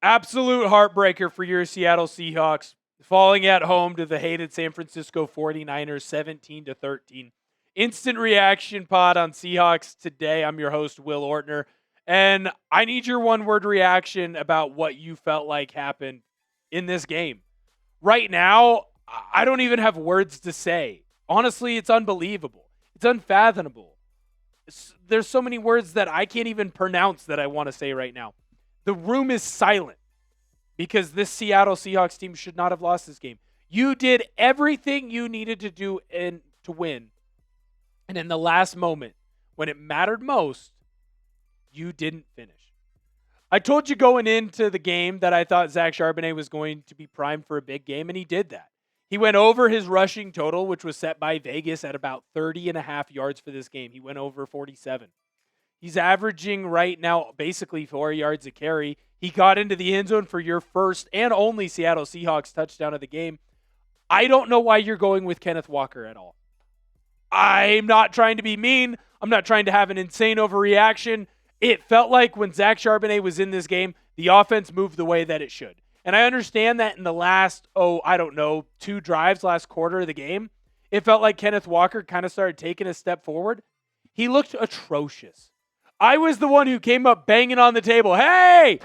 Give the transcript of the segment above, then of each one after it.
Absolute heartbreaker for your Seattle Seahawks, falling at home to the hated San Francisco 49ers 17-13. Instant reaction pod on Seahawks Today. I'm your host, Will Ortner, and I need your one-word reaction about what you felt like happened in this game. Right now, I don't even have words to say. Honestly, it's unbelievable. It's unfathomable. There's so many words that I can't even pronounce that I want to say right now. The room is silent because this Seattle Seahawks team should not have lost this game. You did everything you needed to do to win. And in the last moment, when it mattered most, you didn't finish. I told you going into the game that I thought Zach Charbonnet was going to be primed for a big game, and he did that. He went over his rushing total, which was set by Vegas at about 30.5 yards for this game. He went over 47. He's averaging right now basically 4 yards a carry. He got into the end zone for your first and only Seattle Seahawks touchdown of the game. I don't know why you're going with Kenneth Walker at all. I'm not trying to be mean. I'm not trying to have an insane overreaction. It felt like when Zach Charbonnet was in this game, the offense moved the way that it should. And I understand that in the last, 2 drives, last quarter of the game, it felt like Kenneth Walker kind of started taking a step forward. He looked atrocious. I was the one who came up banging on the table. Hey,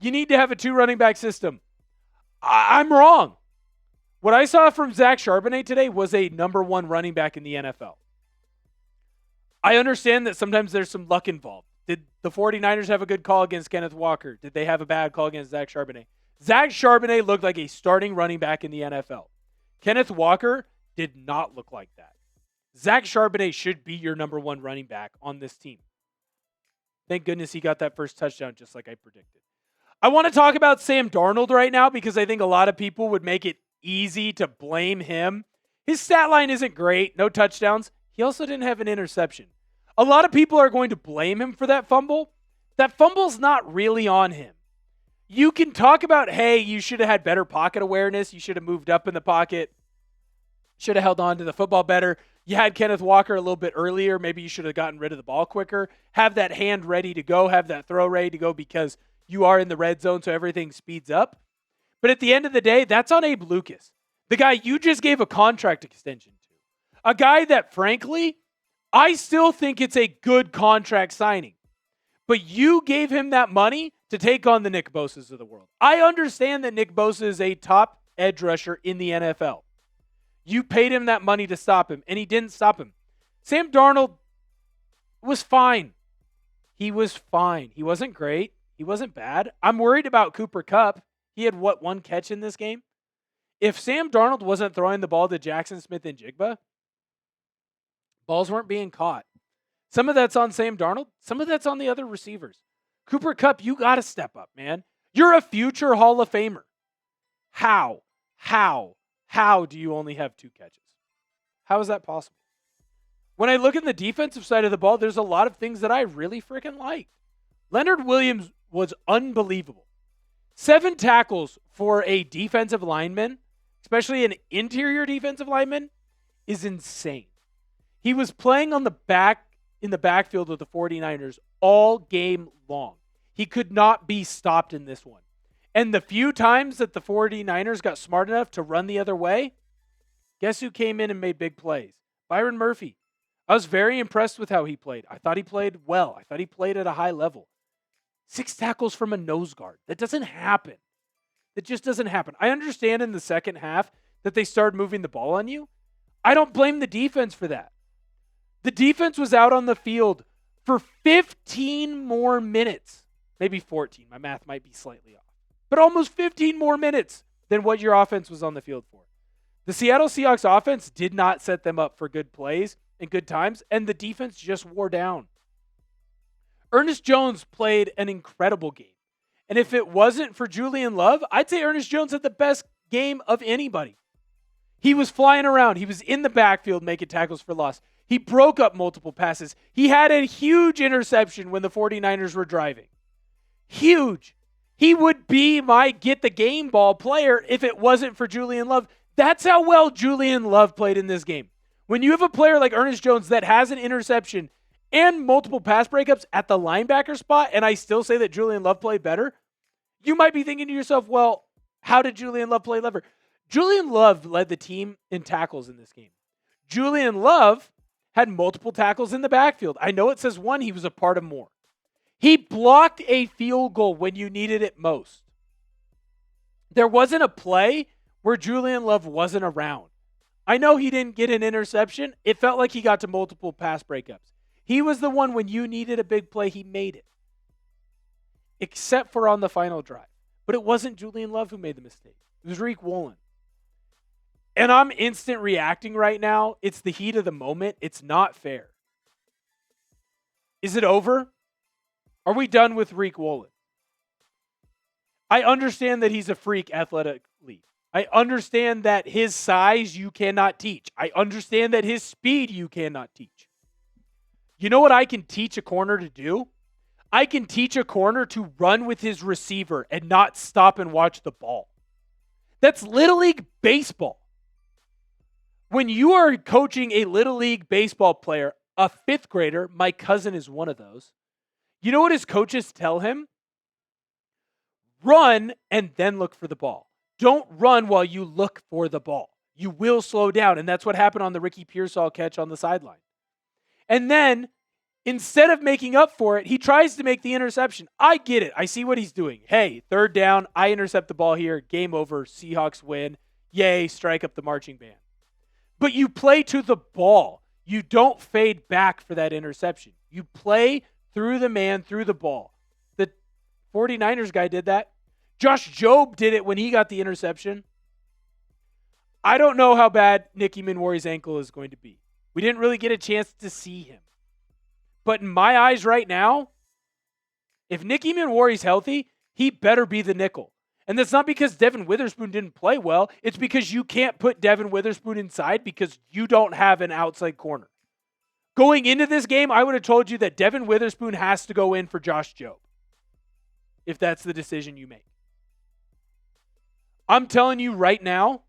you need to have a 2 running back system. I'm wrong. What I saw from Zach Charbonnet today was a number 1 running back in the NFL. I understand that sometimes there's some luck involved. Did the 49ers have a good call against Kenneth Walker? Did they have a bad call against Zach Charbonnet? Zach Charbonnet looked like a starting running back in the NFL. Kenneth Walker did not look like that. Zach Charbonnet should be your number 1 running back on this team. Thank goodness he got that first touchdown just like I predicted. I want to talk about Sam Darnold right now because I think a lot of people would make it easy to blame him. His stat line isn't great. No touchdowns. He also didn't have an interception. A lot of people are going to blame him for that fumble. That fumble's not really on him. You can talk about, hey, you should have had better pocket awareness. You should have moved up in the pocket. Should have held on to the football better. You had Kenneth Walker a little bit earlier. Maybe you should have gotten rid of the ball quicker. Have that hand ready to go. Have that throw ready to go because you are in the red zone, so everything speeds up. But at the end of the day, that's on Abe Lucas, the guy you just gave a contract extension to. A guy that, frankly, I still think it's a good contract signing. But you gave him that money to take on the Nick Bosas of the world. I understand that Nick Bosa is a top edge rusher in the NFL. You paid him that money to stop him, and he didn't stop him. Sam Darnold was fine. He was fine. He wasn't great. He wasn't bad. I'm worried about Cooper Kupp. He had, 1 catch in this game? If Sam Darnold wasn't throwing the ball to Jaxon Smith-Njigba, balls weren't being caught. Some of that's on Sam Darnold. Some of that's on the other receivers. Cooper Kupp, you got to step up, man. You're a future Hall of Famer. How do you only have 2 catches? How is that possible? When I look at the defensive side of the ball, there's a lot of things that I really freaking liked. Leonard Williams was unbelievable. 7 tackles for a defensive lineman, especially an interior defensive lineman, is insane. He was playing in the backfield of the 49ers all game long. He could not be stopped in this one. And the few times that the 49ers got smart enough to run the other way, guess who came in and made big plays? Byron Murphy. I was very impressed with how he played. I thought he played well. I thought he played at a high level. 6 tackles from a nose guard. That doesn't happen. That just doesn't happen. I understand in the second half that they started moving the ball on you. I don't blame the defense for that. The defense was out on the field for 15 more minutes. Maybe 14. My math might be slightly off. But almost 15 more minutes than what your offense was on the field for. The Seattle Seahawks offense did not set them up for good plays and good times, and the defense just wore down. Ernest Jones played an incredible game. And if it wasn't for Julian Love, I'd say Ernest Jones had the best game of anybody. He was flying around. He was in the backfield making tackles for loss. He broke up multiple passes. He had a huge interception when the 49ers were driving. Huge. He would be my get the game ball player if it wasn't for Julian Love. That's how well Julian Love played in this game. When you have a player like Ernest Jones that has an interception and multiple pass breakups at the linebacker spot, and I still say that Julian Love played better, You might be thinking to yourself, well, how did Julian Love play lever? Julian Love led the team in tackles in this game. Julian Love had multiple tackles in the backfield. I know it says one, he was a part of more. He blocked a field goal when you needed it most. There wasn't a play where Julian Love wasn't around. I know he didn't get an interception. It felt like he got to multiple pass breakups. He was the one when you needed a big play, he made it. Except for on the final drive. But it wasn't Julian Love who made the mistake. It was Riq Woolen. And I'm instant reacting right now. It's the heat of the moment. It's not fair. Is it over? Are we done with Riq Woolen? I understand that he's a freak athletically. I understand that his size you cannot teach. I understand that his speed you cannot teach. You know what I can teach a corner to do? I can teach a corner to run with his receiver and not stop and watch the ball. That's Little League baseball. When you are coaching a Little League baseball player, a fifth grader, my cousin is one of those, you know what his coaches tell him? Run and then look for the ball. Don't run while you look for the ball. You will slow down, and that's what happened on the Ricky Pearsall catch on the sideline. And then, instead of making up for it, he tries to make the interception. I get it. I see what he's doing. Hey, third down, I intercept the ball here. Game over. Seahawks win. Yay, strike up the marching band. But you play to the ball. You don't fade back for that interception. You play through the man, through the ball. The 49ers guy did that. Josh Jobe did it when he got the interception. I don't know how bad Nicky Minwari's ankle is going to be. We didn't really get a chance to see him. But in my eyes right now, if Nicky Minwari's healthy, he better be the nickel. And that's not because Devin Witherspoon didn't play well. It's because you can't put Devin Witherspoon inside because you don't have an outside corner. Going into this game, I would have told you that Devin Witherspoon has to go in for Josh Jobe, if that's the decision you make. I'm telling you right now,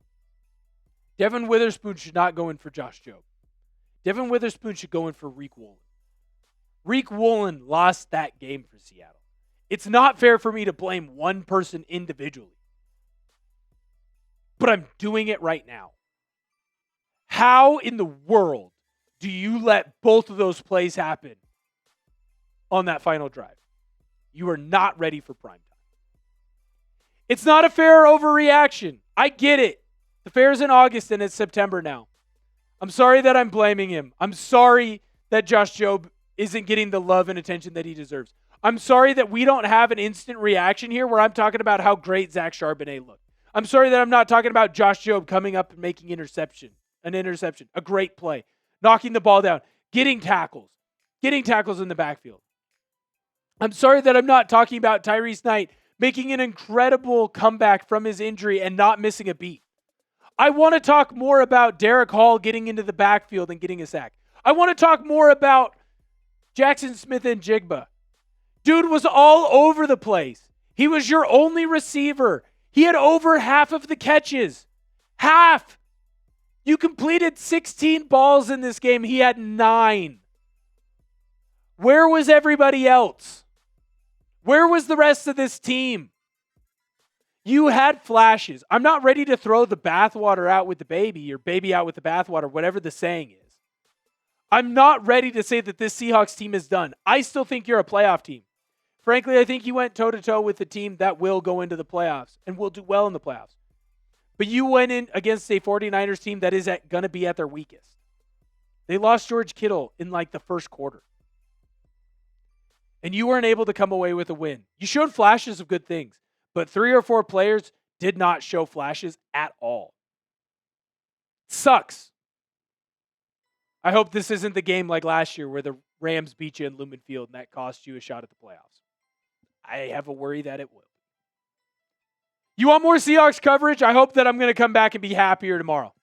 Devin Witherspoon should not go in for Josh Jobe. Devin Witherspoon should go in for Riq Woolen. Riq Woolen lost that game for Seattle. It's not fair for me to blame one person individually. But I'm doing it right now. How in the world do you let both of those plays happen on that final drive? You are not ready for prime time. It's not a fair overreaction. I get it. The fair's in August and it's September now. I'm sorry that I'm blaming him. I'm sorry that Josh Jobe isn't getting the love and attention that he deserves. I'm sorry that we don't have an instant reaction here where I'm talking about how great Zach Charbonnet looked. I'm sorry that I'm not talking about Josh Jobe coming up and making an interception, a great play, knocking the ball down, getting tackles in the backfield. I'm sorry that I'm not talking about Tyrese Knight making an incredible comeback from his injury and not missing a beat. I want to talk more about Derek Hall getting into the backfield and getting a sack. I want to talk more about Jaxon Smith-Njigba. Dude was all over the place. He was your only receiver. He had over half of the catches. Half. You completed 16 balls in this game. He had 9. Where was everybody else? Where was the rest of this team? You had flashes. I'm not ready to throw the bathwater out with the baby or baby out with the bathwater, whatever the saying is. I'm not ready to say that this Seahawks team is done. I still think you're a playoff team. Frankly, I think you went toe-to-toe with the team that will go into the playoffs and will do well in the playoffs. But you went in against a 49ers team that is going to be at their weakest. They lost George Kittle in like the first quarter. And you weren't able to come away with a win. You showed flashes of good things, but 3 or 4 players did not show flashes at all. Sucks. I hope this isn't the game like last year where the Rams beat you in Lumen Field and that cost you a shot at the playoffs. I have a worry that it will. You want more Seahawks coverage? I hope that I'm going to come back and be happier tomorrow.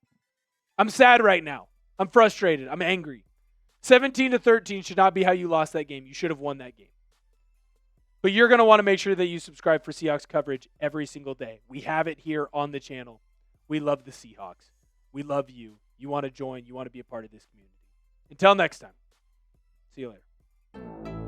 I'm sad right now. I'm frustrated. I'm angry. 17-13 should not be how you lost that game. You should have won that game. But you're going to want to make sure that you subscribe for Seahawks coverage every single day. We have it here on the channel. We love the Seahawks. We love you. You want to join. You want to be a part of this community. Until next time. See you later.